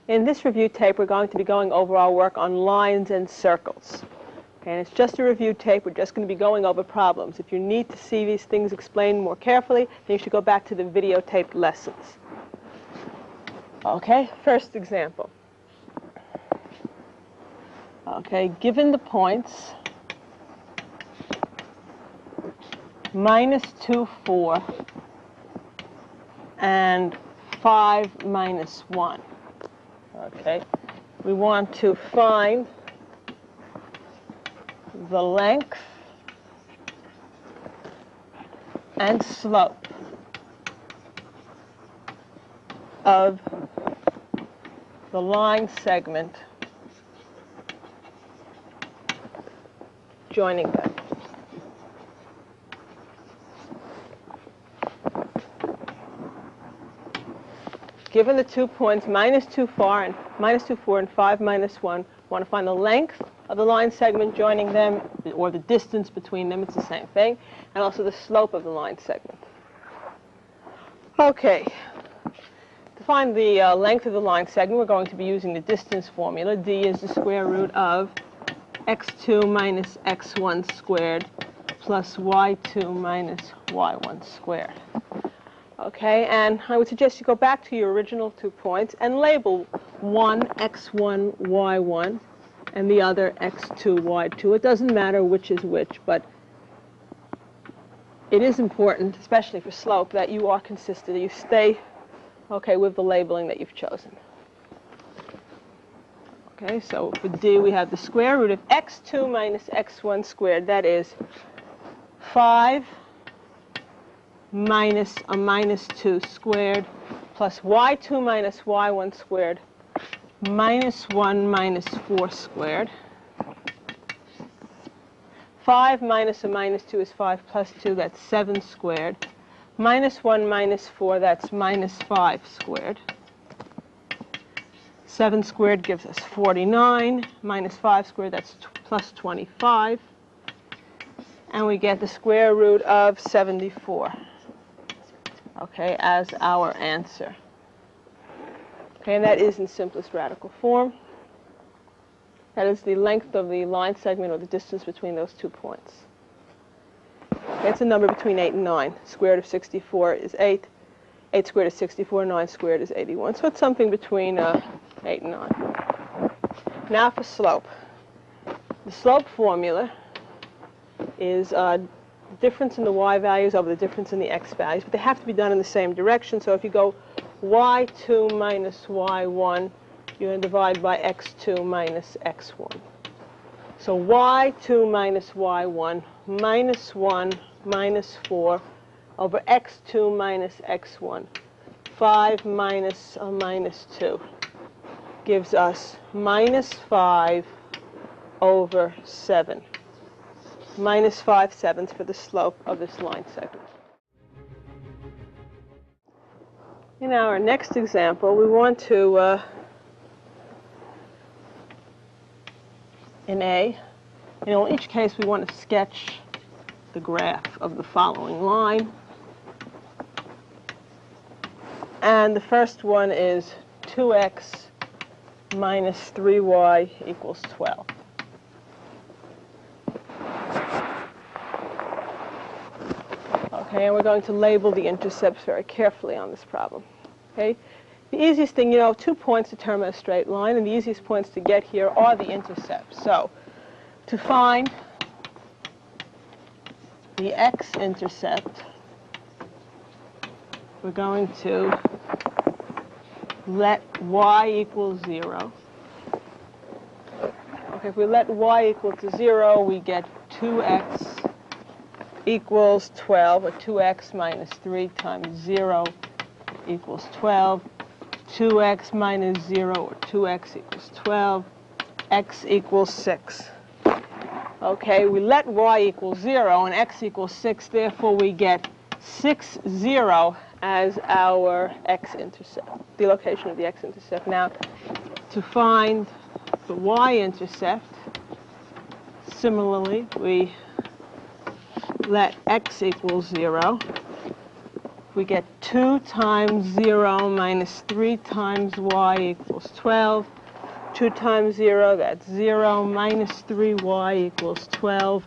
In this review tape, we're going to be going over our work on lines and circles. Okay, and it's just a review tape. We're just going to be going over problems. If you need to see these things explained more carefully, then you should go back to the videotaped lessons. Okay, first example. Okay, given the points -2, 4, and 5, -1. Okay, we want to find the length and slope of the line segment joining them. Given the 2 points, -2, 4, and -5, -1, want to find the length of the line segment joining them, or the distance between them, it's the same thing, and also the slope of the line segment. Okay, to find the length of the line segment, we're going to be using the distance formula. D is the square root of x2 minus x1 squared plus y2 minus y1 squared. Okay, and I would suggest you go back to your original 2 points and label one x1, y1, and the other x2, y2. It doesn't matter which is which, but it is important, especially for slope, that you are consistent, that you stay okay with the labeling that you've chosen. Okay, so for D, we have the square root of x2 minus x1 squared. That is 5 minus a -2 squared plus y2 minus y1 squared -1 minus 4 squared. 5 minus a -2 is 5 plus 2, that's 7 squared. -1 minus 4, that's -5 squared. 7 squared gives us 49. -5 squared, that's plus 25. And we get the square root of 74. Okay, as our answer. Okay, and that is in simplest radical form. That is the length of the line segment, or the distance between those 2 points. Okay, it's a number between 8 and 9. Square root of 64 is 8. 8 squared is 64. 9 squared is 81. So it's something between 8 and 9. Now for slope. The slope formula is difference in the y values over the difference in the x values, but they have to be done in the same direction. So if you go y2 minus y1, you're going to divide by x2 minus x1. So y2 minus y1 minus 1 minus 4 over x2 minus x1. 5 minus a minus 2 gives us -5 over 7. -5/7 for the slope of this line segment. In our next example, we want to, in each case, we want to sketch the graph of the following line. And the first one is 2x minus 3y equals 12. Okay, and we're going to label the intercepts very carefully on this problem. Okay, the easiest thing, 2 points determine a straight line, and the easiest points to get here are the intercepts. So, to find the x-intercept, we're going to let y equal 0. Okay, if we let y equal to 0, we get 2x equals 12, or 2x minus 3 times 0 equals 12. 2x minus 0, or 2x equals 12. X equals 6. Okay, we let y equal 0 and x equals 6, therefore we get 6, 0 as our x-intercept, the location of the x-intercept. Now, to find the y-intercept, similarly, we let x equal 0, we get 2 times 0 minus 3 times y equals 12. 2 times 0, that's 0, minus 3y equals 12,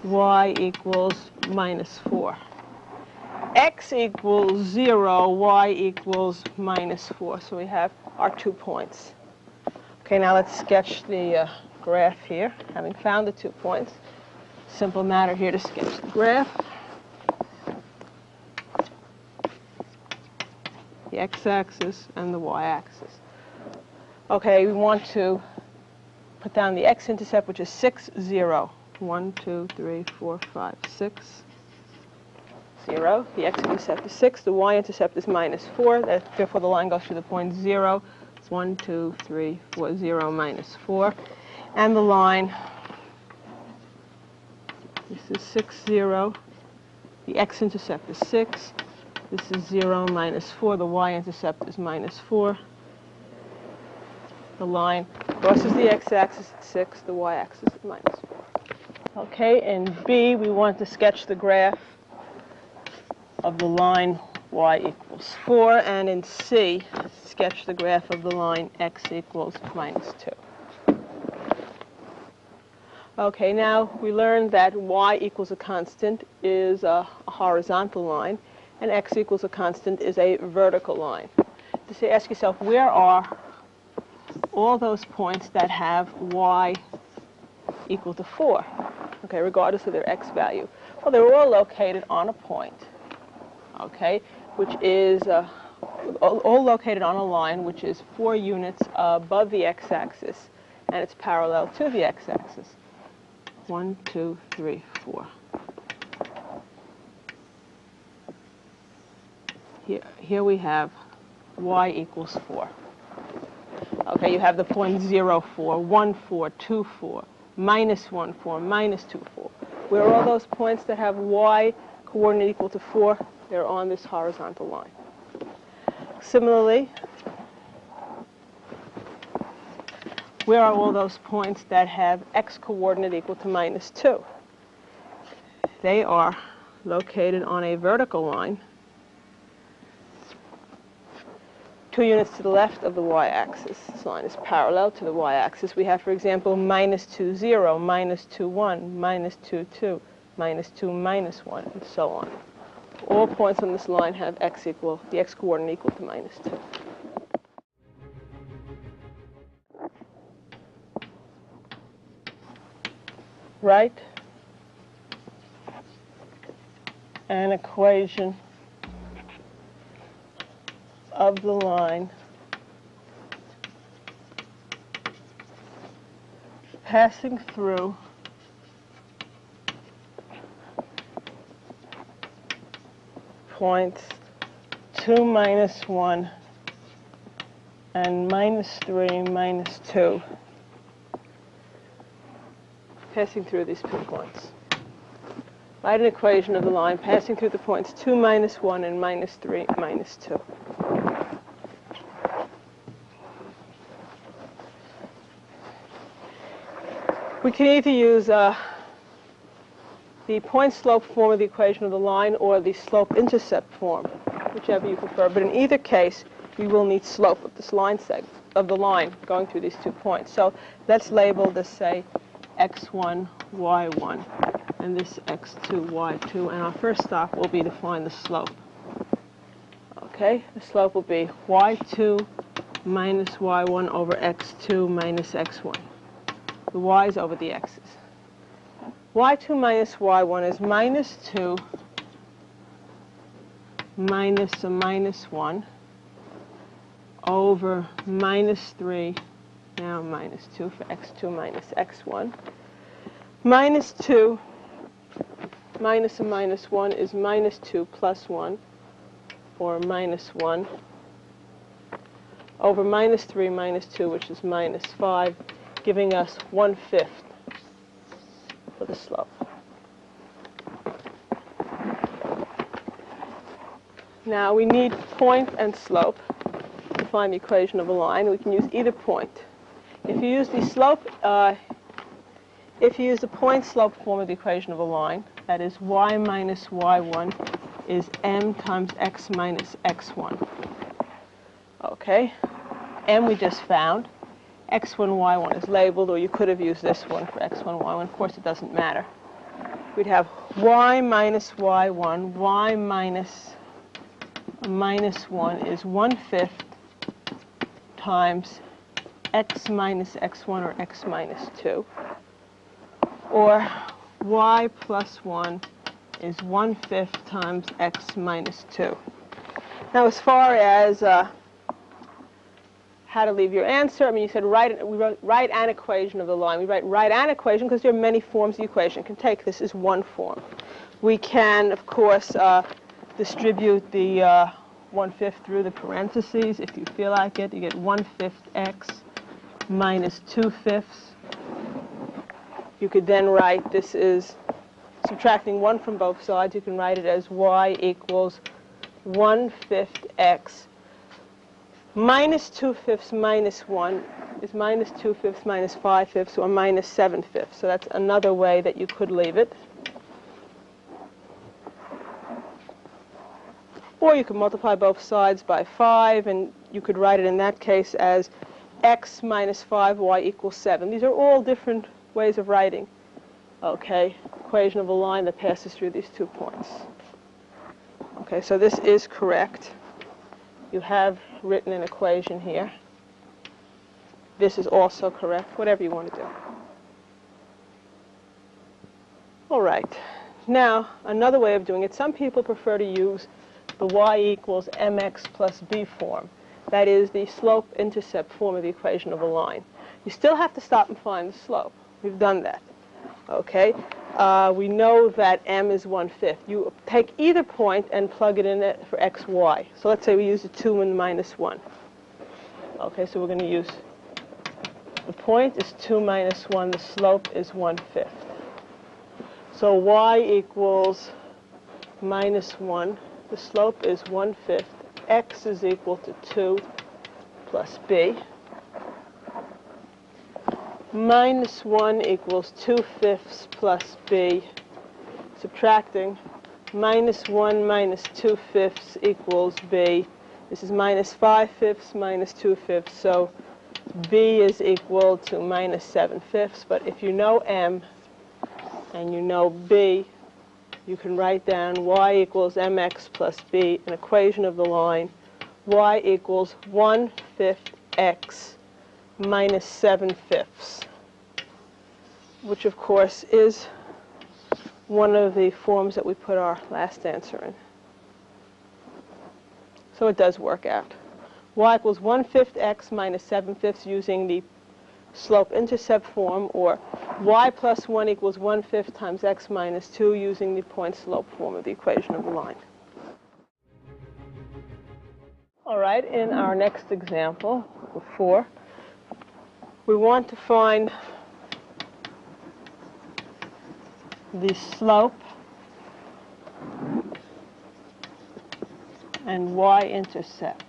y equals minus 4. X equals 0, y equals minus 4. So we have our 2 points. Okay, now let's sketch the graph here, having found the 2 points. Simple matter here to sketch the graph. The x-axis and the y-axis. Okay, we want to put down the x-intercept, which is 6, 0. 1, 2, 3, 4, 5, 6, 0. The x-intercept is 6. The y-intercept is minus 4. Therefore, the line goes through the point 0. It's 1, 2, 3, 4, 0, minus 4. And the line, this is 6, 0. The x-intercept is 6. This is 0, minus 4. The y-intercept is minus 4. The line crosses the x-axis at 6. The y-axis is minus 4. Okay, in B, we want to sketch the graph of the line y equals 4. And in C, sketch the graph of the line x equals minus 2. Okay, now we learned that y equals a constant is a horizontal line, and x equals a constant is a vertical line. So ask yourself, where are all those points that have y equal to 4, okay, regardless of their x value? Well, they're all located on a point, okay, which is all located on a line which is 4 units above the x-axis, and it's parallel to the x-axis. 1, 2, 3, 4. Here we have y equals 4. Okay, you have the point 0, 4, 1, 4, 2, 4, minus 1, 4, minus 2, 4. Where are all those points that have y coordinate equal to 4? They're on this horizontal line. Similarly, where are all those points that have x coordinate equal to minus 2? They are located on a vertical line 2 units to the left of the y-axis. This line is parallel to the y-axis. We have, for example, minus 2, 0, minus 2, 1, minus 2, 2, minus 2, minus 1, and so on. All points on this line have x equal, the x coordinate equal to minus 2. Write an equation of the line passing through points 2, minus 1, and minus 3, minus 2, passing through these 2 points. Write an equation of the line passing through the points 2, minus 1, and minus 3, minus 2. We can either use the point-slope form of the equation of the line or the slope-intercept form, whichever you prefer. But in either case, we will need slope of this line segment, of the line going through these 2 points. So let's label this, say, x1, y1, and this x2, y2. And our first stop will be to find the slope. Okay, the slope will be y2 minus y1 over x2 minus x1. The y's over the x's. y2 minus y1 is minus 2 minus a minus 1 over minus 3, now minus 2 for x2 minus x1. Minus 2 minus a minus 1 is minus 2 plus 1, or minus 1, over minus 3 minus 2, which is minus 5, giving us 1/5 for the slope. Now we need point and slope to find the equation of a line. We can use either point. If you use the slope, if you use the point-slope form of the equation of a line, that is y minus y1 is m times x minus x1. Okay, m we just found. x1, y1 is labeled, or you could have used this one for x1, y1. Of course, it doesn't matter. We'd have y minus y1, y minus 1 is 1/5 times x minus x1, or x minus 2. Or y plus 1 is 1/5 times x minus 2. Now, as far as how to leave your answer, I mean, you said write an equation of the line. We write an equation because there are many forms of the equation. You can take this as one form. We can, of course, distribute the 1/5 through the parentheses if you feel like it. You get 1/5 x minus 2/5. You could then write this is subtracting 1 from both sides. You can write it as y equals 1/5 x minus 2/5 minus 1 is minus 2/5 minus 5/5, or minus 7/5. So that's another way that you could leave it. Or you could multiply both sides by 5, and you could write it in that case as x minus 5y equals 7. These are all different ways of writing, okay, equation of a line that passes through these 2 points. Okay, so this is correct. You have written an equation here. This is also correct, whatever you want to do. All right. Now, another way of doing it, some people prefer to use the y equals mx plus b form. That is the slope-intercept form of the equation of a line. You still have to stop and find the slope. We've done that. Okay? We know that m is 1/5. You take either point and plug it in for x, y. So let's say we use the 2 and minus 1. Okay, so we're going to use, the point is 2 minus 1. The slope is 1/5. So y equals minus 1. The slope is 1/5. X is equal to 2 plus b. Minus 1 equals 2/5 plus b. Subtracting, minus 1 minus 2/5 equals b. This is minus 5/5 minus 2/5, so b is equal to minus 7/5. But if you know m and you know b, you can write down y equals mx plus b, an equation of the line. Y equals 1/5 x minus 7/5, which of course is one of the forms that we put our last answer in. So it does work out. Y equals 1/5 x minus 7/5 using the slope-intercept form, or y plus 1 equals 1/5 times x minus 2 using the point-slope form of the equation of the line. All right, in our next example, 4, we want to find the slope and y-intercept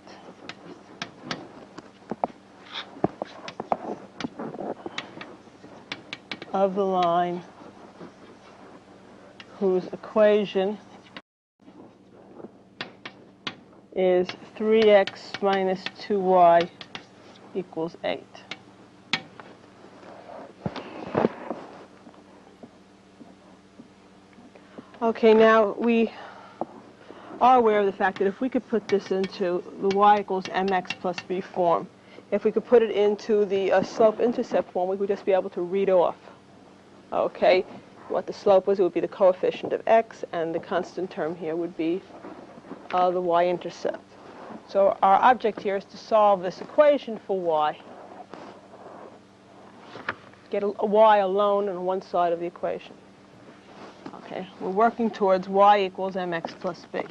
of the line whose equation is 3x minus 2y equals 8. Okay, now we are aware of the fact that if we could put this into the y equals mx plus b form, if we could put it into the slope-intercept form, we would just be able to read off, okay, what the slope was. It would be the coefficient of x, and the constant term here would be the y-intercept. So our object here is to solve this equation for y. Get a y alone on one side of the equation. Okay, we're working towards y equals mx plus b.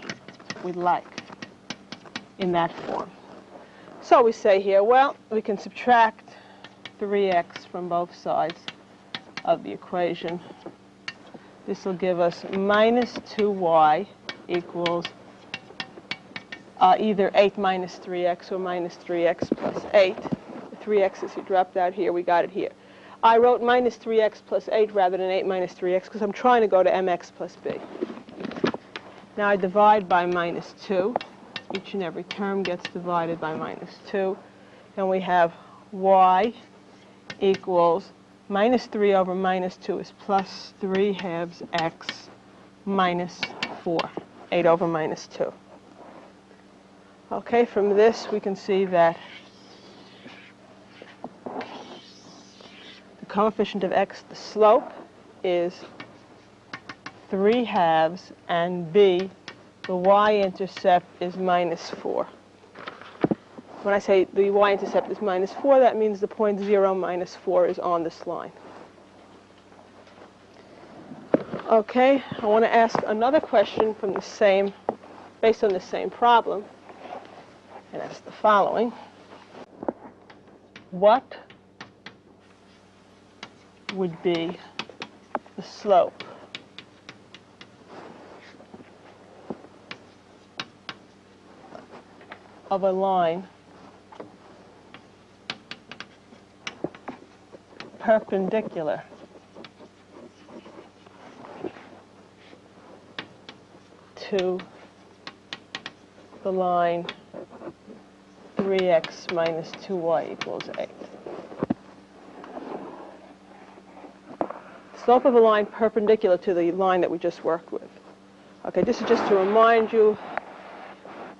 We'd like in that form. So we say here, well, we can subtract 3x from both sides of the equation. This will give us minus 2y equals either 8 minus 3x or minus 3x plus 8. The 3x's you dropped out here, we got it here. I wrote minus 3x plus 8 rather than 8 minus 3x because I'm trying to go to mx plus b. Now I divide by minus 2. Each and every term gets divided by minus 2. Then we have y equals minus 3 over minus 2 is plus 3 halves x minus 4. 8 over minus 2. Okay, from this we can see that the coefficient of x, the slope, is 3 halves, and b, the y-intercept, is minus 4. When I say the y-intercept is minus 4, that means the point 0 minus 4 is on this line. Okay, I want to ask another question from the same, based on the same problem, and that's the following. What would be the slope of a line perpendicular to the line 3x minus 2y equals 8? Slope of a line perpendicular to the line that we just worked with. Okay, this is just to remind you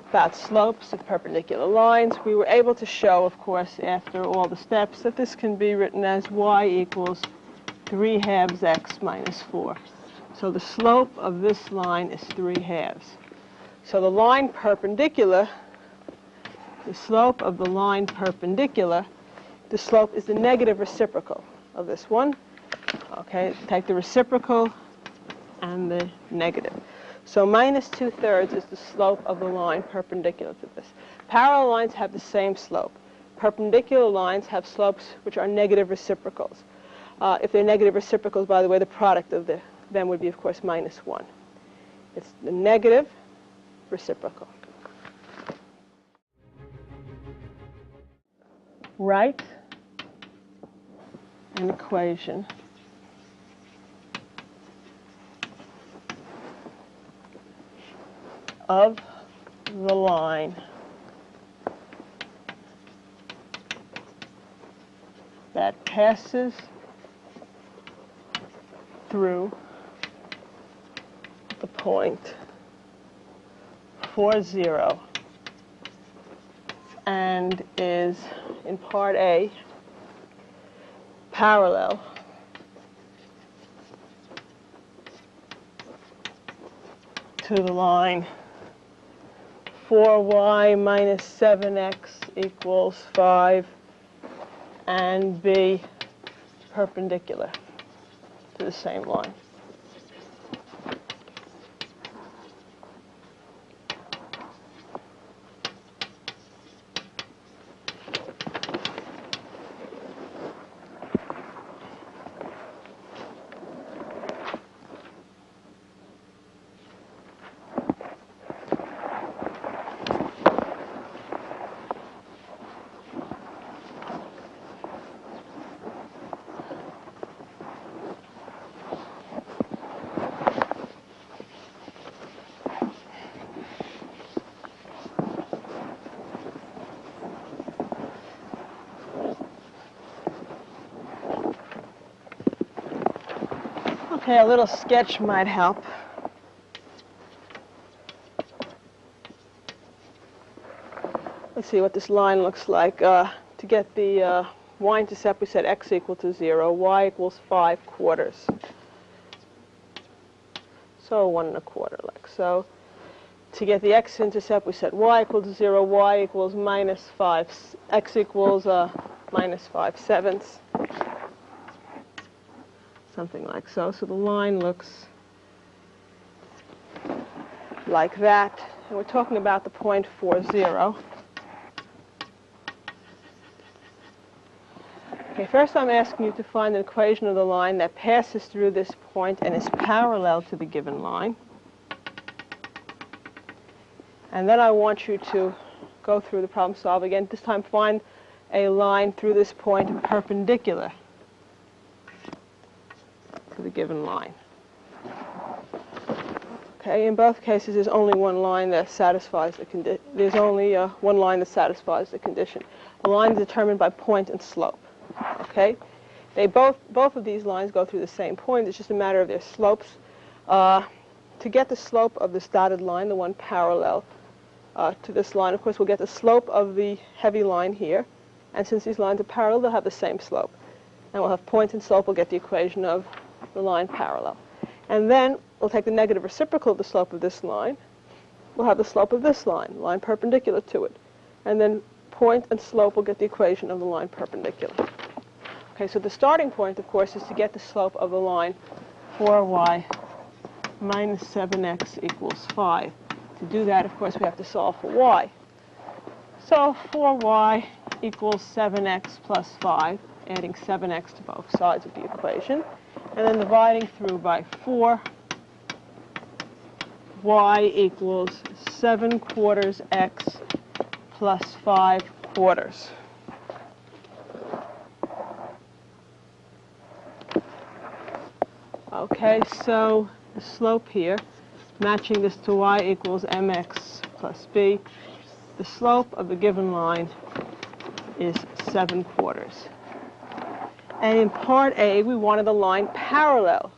about slopes of perpendicular lines. We were able to show, of course, after all the steps, that this can be written as y equals 3 halves x minus 4. So the slope of this line is 3 halves. So the line perpendicular, the slope of the line perpendicular, the slope is the negative reciprocal of this one. Okay, take the reciprocal and the negative. So minus 2/3 is the slope of the line perpendicular to this. Parallel lines have the same slope. Perpendicular lines have slopes which are negative reciprocals. If they're negative reciprocals, by the way, the product of them would be, of course, minus 1. It's the negative reciprocal. Write an equation of the line that passes through the point 4, 0 and is, in part A, parallel to the line 4y minus 7x equals 5, and B, perpendicular to the same line. Okay, a little sketch might help. Let's see what this line looks like. To get the y-intercept, we said x equal to 0, y equals 5/4. So 1 1/4, like so. To get the x-intercept, we said y equal to 0, y equals minus 5, x equals minus 5/7. Something like so. So the line looks like that. And we're talking about the point 4, 0. Okay, first I'm asking you to find an equation of the line that passes through this point and is parallel to the given line. And then I want you to go through the problem solve again. This time find a line through this point perpendicular to the given line. Okay, in both cases, there's only one line that satisfies the condition. There's only one line that satisfies the condition. The line is determined by point and slope. Okay, both of these lines go through the same point. It's just a matter of their slopes. To get the slope of this dotted line, the one parallel to this line, of course, we'll get the slope of the heavy line here. And since these lines are parallel, they'll have the same slope. And we'll have point and slope. We'll get the equation of the line parallel. And then we'll take the negative reciprocal of the slope of this line. We'll have the slope of this line perpendicular to it. And then point and slope will get the equation of the line perpendicular. Okay, so the starting point, of course, is to get the slope of the line 4y minus 7x equals 5. To do that, of course, we have to solve for y. So 4y equals 7x plus 5, adding 7x to both sides of the equation, and then dividing through by 4. Y equals 7/4 x plus 5/4. Okay, so the slope here, matching this to y equals mx plus b, the slope of the given line is 7/4. And in part A, we wanted the line parallel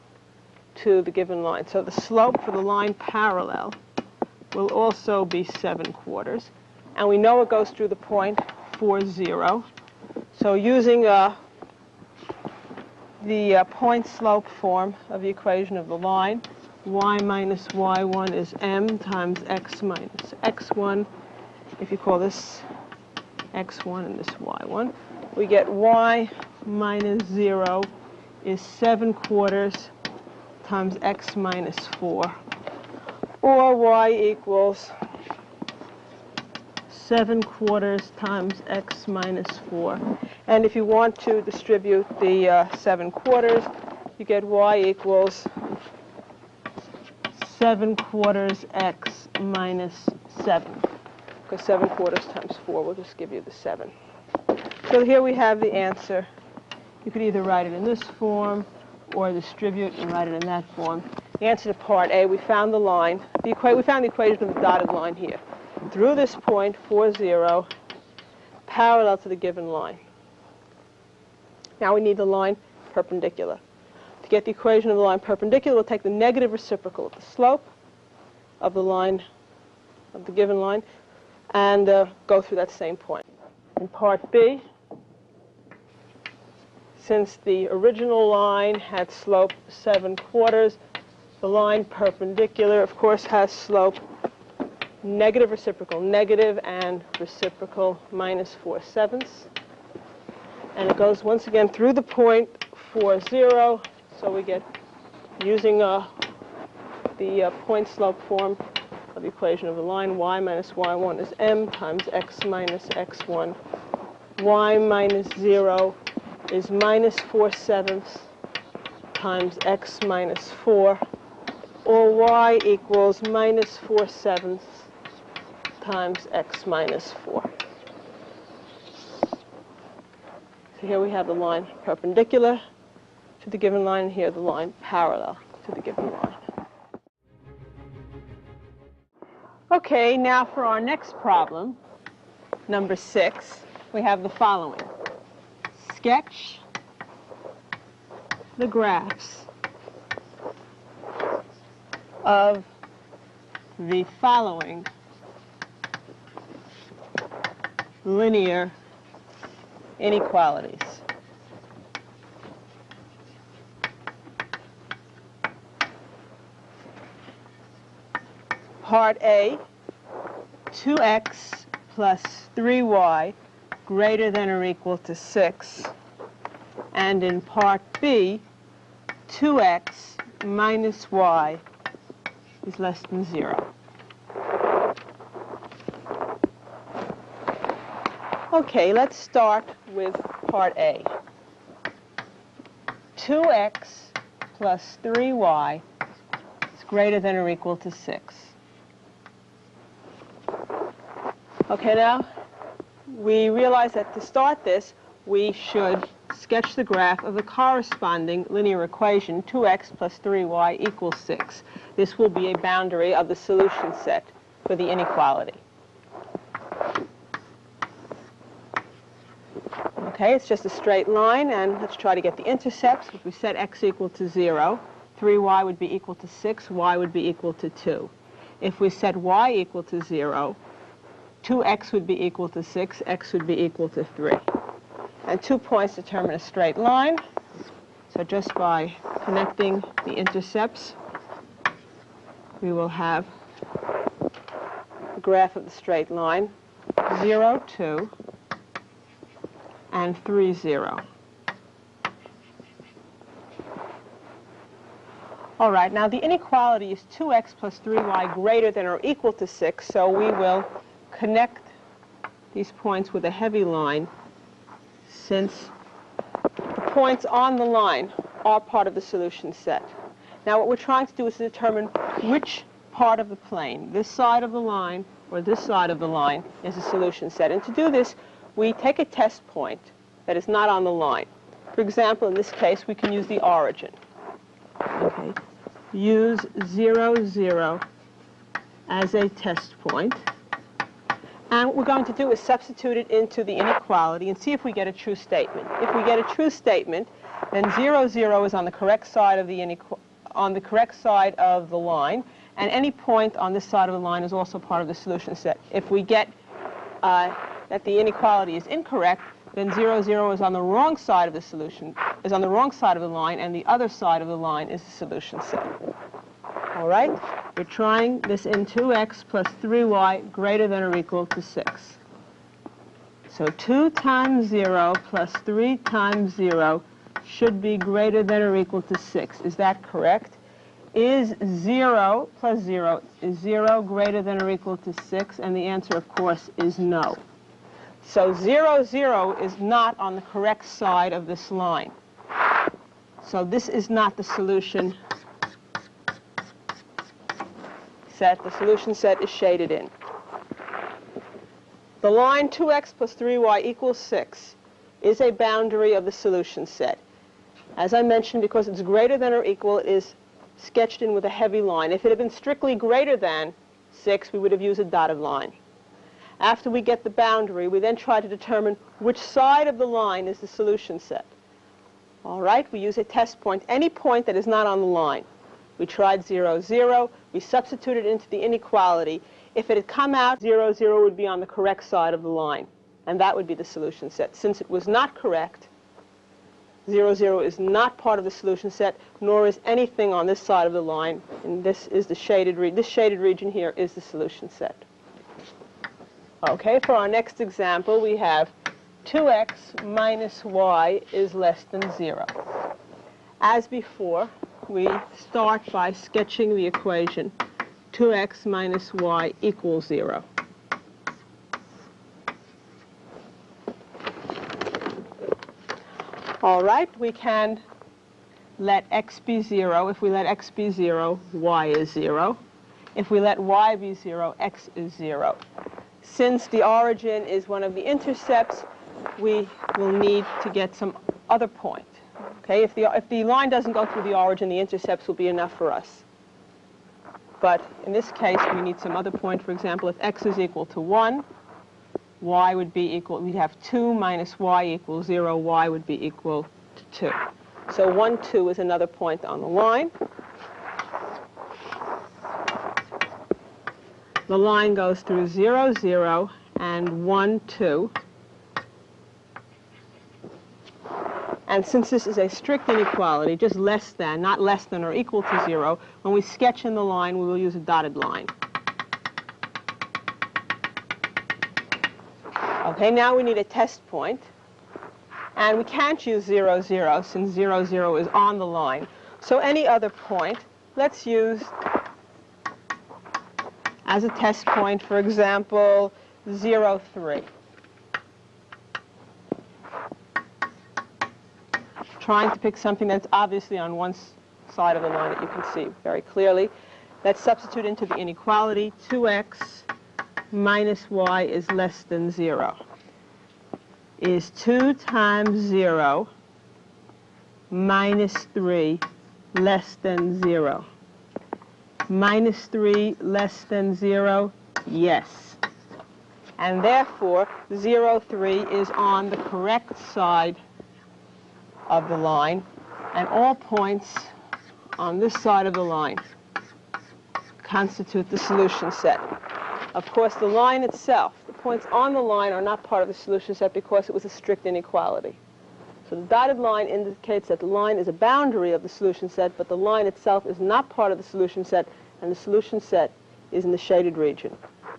to the given line. So the slope for the line parallel will also be 7/4. And we know it goes through the point 4, 0. So using the point slope form of the equation of the line, y minus y1 is m times x minus x1. If you call this x1 and this y1, we get y minus 0 is 7/4 times x minus 4, or y equals 7/4 times x minus 4. And if you want to distribute the 7/4, you get y equals 7/4 x minus 7. Because 7/4 times 4 will just give you the 7. So here we have the answer. You could either write it in this form or distribute and write it in that form. The answer to part A, we found the line. We found the equation of the dotted line here. Through this point, 4, 0, parallel to the given line. Now we need the line perpendicular. To get the equation of the line perpendicular, we'll take the negative reciprocal of the slope of the line, of the given line, and go through that same point. In part B, since the original line had slope 7/4, the line perpendicular, of course, has slope negative reciprocal negative and reciprocal minus 4/7. And it goes once again through the point 4, 0. So we get, using the point slope form of the equation of the line, y minus y1 is m times x minus x1. Y minus 0 is minus 4/7 times x minus 4, or y equals minus 4/7 times x minus 4. So here we have the line perpendicular to the given line, and here the line parallel to the given line. Okay, now for our next problem, number 6, we have the following. Sketch the graphs of the following linear inequalities. Part A, 2x plus 3y greater than or equal to 6. And in part B, 2x minus y is less than 0. Okay, let's start with part A. 2x plus 3y is greater than or equal to 6. Okay, now we realize that to start this, we should sketch the graph of the corresponding linear equation 2x plus 3y equals 6. This will be a boundary of the solution set for the inequality. Okay, it's just a straight line, and let's try to get the intercepts. If we set x equal to 0, 3y would be equal to 6, y would be equal to 2. If we set y equal to 0, 2x would be equal to 6, x would be equal to 3. And 2 points determine a straight line. So just by connecting the intercepts, we will have the graph of the straight line, 0, 2, and 3, 0. All right, now the inequality is 2x plus 3y greater than or equal to 6, so we will connect these points with a heavy line, since the points on the line are part of the solution set. Now what we're trying to do is to determine which part of the plane, this side of the line or this side of the line, is a solution set. And to do this, we take a test point that is not on the line. For example, in this case, we can use the origin. Okay. Use 0, 0 as a test point. And what we're going to do is substitute it into the inequality and see if we get a true statement. If we get a true statement, then 0, 0 is on the correct side of the line, and any point on this side of the line is also part of the solution set. If we get that the inequality is incorrect, then 0, 0 is on the wrong side of the solution, is on the wrong side of the line, and the other side of the line is the solution set. All right? We're trying this in 2x plus 3y greater than or equal to 6. So 2 times 0 plus 3 times 0 should be greater than or equal to 6. Is that correct? Is 0 plus 0, is 0 greater than or equal to 6? And the answer, of course, is no. So 0, 0 is not on the correct side of this line. So this is not the solution set. The solution set is shaded in. The line 2x plus 3y equals 6 is a boundary of the solution set. As I mentioned, because it's greater than or equal, it is sketched in with a heavy line. If it had been strictly greater than 6, we would have used a dotted line. After we get the boundary, we then try to determine which side of the line is the solution set. All right, we use a test point, any point that is not on the line. We tried 0, 0. We substituted into the inequality. If it had come out, 0, 0 would be on the correct side of the line, and that would be the solution set. Since it was not correct, 0, 0 is not part of the solution set, nor is anything on this side of the line, and this is the shaded region. This shaded region here is the solution set. Okay, for our next example, we have 2x minus y is less than 0. As before, we start by sketching the equation 2x minus y equals 0. All right, we can let x be 0. If we let x be 0, y is 0. If we let y be 0, x is 0. Since the origin is one of the intercepts, we will need to get some other point. Okay, if the line doesn't go through the origin, the intercepts will be enough for us. But in this case, we need some other point. For example, if x is equal to 1, y would be equal, we'd have 2 minus y equals 0, y would be equal to 2. So 1, 2 is another point on the line. The line goes through 0, 0, and 1, 2. And since this is a strict inequality, just less than, not less than or equal to 0, when we sketch in the line, we will use a dotted line. Okay, now we need a test point. And we can't use 0, 0, since 0, 0 is on the line. So any other point, let's use as a test point, for example, 0, 3. Trying to pick something that's obviously on one side of the line that you can see very clearly. Let's substitute into the inequality. 2x minus y is less than 0. Is 2 times 0 minus 3 less than 0. Minus 3 less than 0, yes. And therefore, 0, 3 is on the correct side of the line, and all points on this side of the line constitute the solution set. Of course, the line itself, the points on the line are not part of the solution set because it was a strict inequality. So the dotted line indicates that the line is a boundary of the solution set, but the line itself is not part of the solution set, and the solution set is in the shaded region.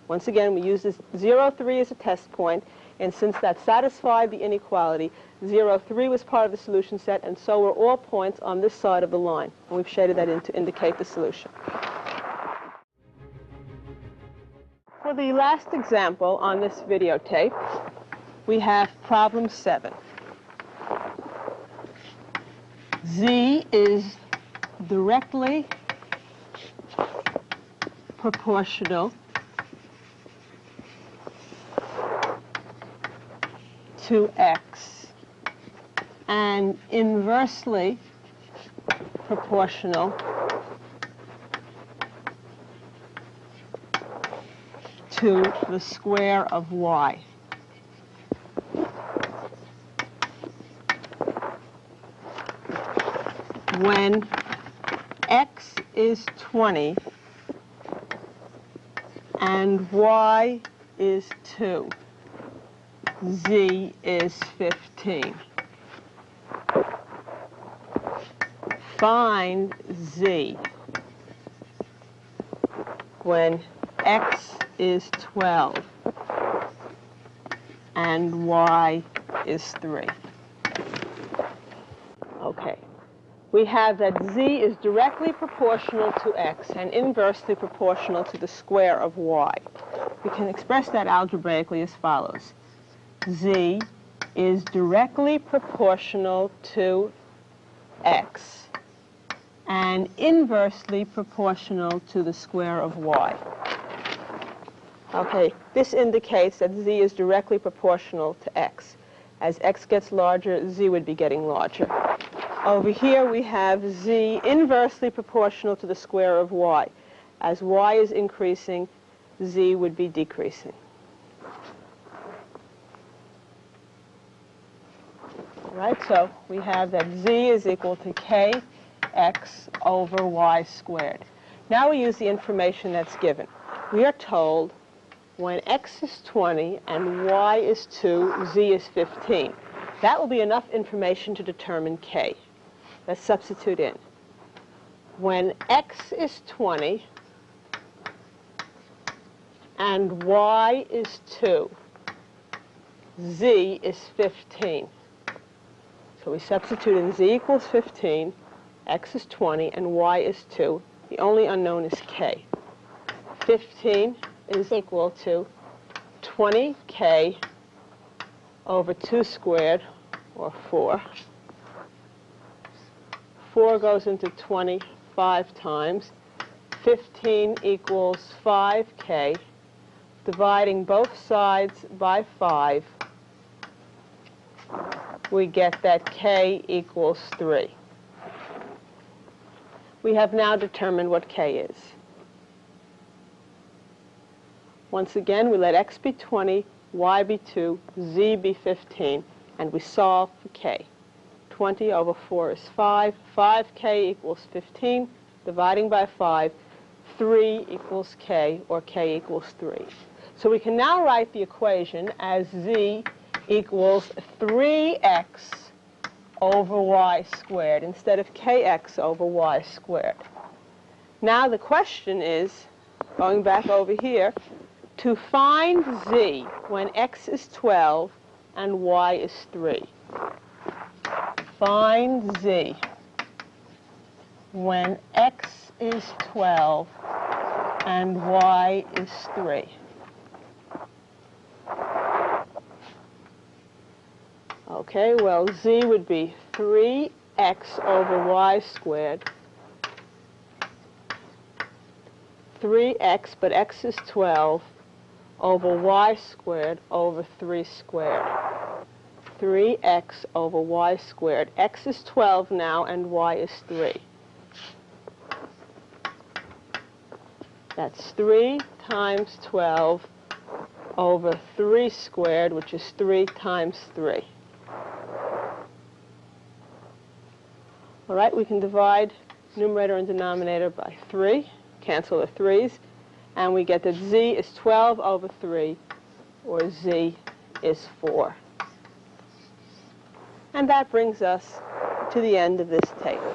Once again, we use this 0, 3 as a test point, and since that satisfied the inequality, 0, 3 was part of the solution set, and so were all points on this side of the line. And we've shaded that in to indicate the solution. For the last example on this videotape, we have problem 7. Z is directly proportional to x and inversely proportional to the square of y. When x is 20 and y is 2, z is 15. Find z when x is 12 and y is 3. Okay. We have that z is directly proportional to x and inversely proportional to the square of y. We can express that algebraically as follows. Z is directly proportional to x and inversely proportional to the square of y. Okay, this indicates that z is directly proportional to x. As x gets larger, z would be getting larger. Over here we have z inversely proportional to the square of y. As y is increasing, z would be decreasing. All right, so we have that z is equal to kx over y squared. Now we use the information that's given. We are told when x is 20 and y is 2, z is 15. That will be enough information to determine k. Let's substitute in. When x is 20 and y is 2, z is 15. So we substitute in z equals 15, x is 20, and y is 2. The only unknown is k. 15 is equal to 20k over 2 squared, or 4. 4 goes into 20 5 times. 15 equals 5k. Dividing both sides by 5, we get that k equals 3. We have now determined what k is. Once again, we let x be 20, y be 2, z be 15, and we solve for k. 20 over 4 is 5. 5k equals 15. Dividing by 5, 3 equals k, or k equals 3. So we can now write the equation as z equals 3x over y squared instead of kx over y squared. Now the question is, going back over here, to find z when x is 12 and y is 3. Find z when x is 12 and y is 3. Okay, well, z would be 3x over y squared. 3x, but x is 12, over y squared over 3 squared. 3x over y squared. X is 12 now, and y is 3. That's 3 times 12 over 3 squared, which is 3 times 3. All right, we can divide numerator and denominator by 3, cancel the 3's, and we get that z is 12 over 3, or z is 4. And that brings us to the end of this table.